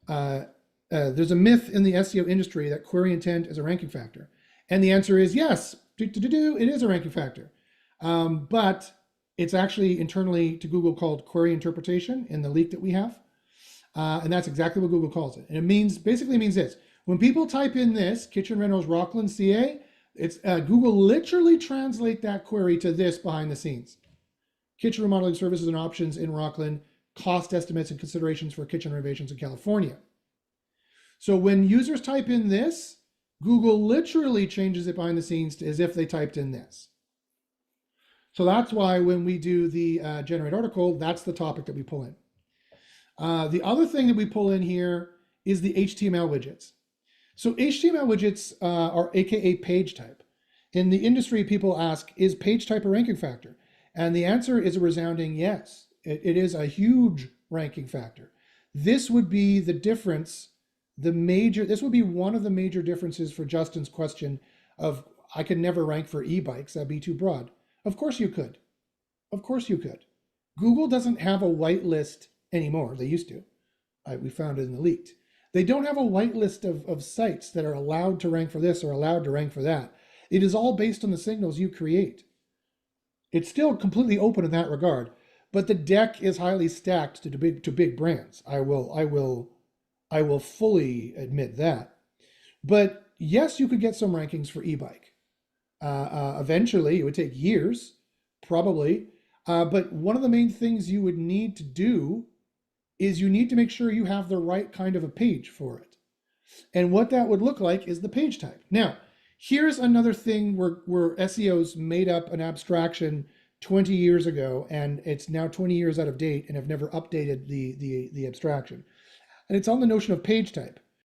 There's a myth in the SEO industry that query intent is a ranking factor. And the answer is yes, it is a ranking factor. But it's actually internally to Google called query interpretation in the leak that we have. And that's exactly what Google calls it. And it basically means this. When people type in this, kitchen rentals Rockland, CA, it's Google literally translate that query to this behind the scenes. Kitchen remodeling services and options in Rockland, cost estimates and considerations for kitchen renovations in California. So when users type in this, Google literally changes it behind the scenes as if they typed in this. So that's why when we do the generate article, that's the topic that we pull in. The other thing that we pull in here is the HTML widgets. So HTML widgets are AKA page type. In the industry, people ask, is page type a ranking factor? And the answer is a resounding yes. It is a huge ranking factor. This would be the difference, this would be one of the major differences for Justin's question of, I could never rank for e-bikes, that'd be too broad. Of course you could. Of course you could. Google doesn't have a whitelist anymore. They used to. We found it in the leaked. They don't have a whitelist of sites that are allowed to rank for this or allowed to rank for that. It is all based on the signals you create. It's still completely open in that regard, but the deck is highly stacked to big brands. I will fully admit that. But yes, you could get some rankings for e-bike. Eventually, it would take years, probably. But one of the main things you would need to do is you need to make sure you have the right kind of a page for it. And what that would look like is the page type. Now, here's another thing where SEOs made up an abstraction 20 years ago, and it's now 20 years out of date and have never updated the abstraction. And it's on the notion of page type.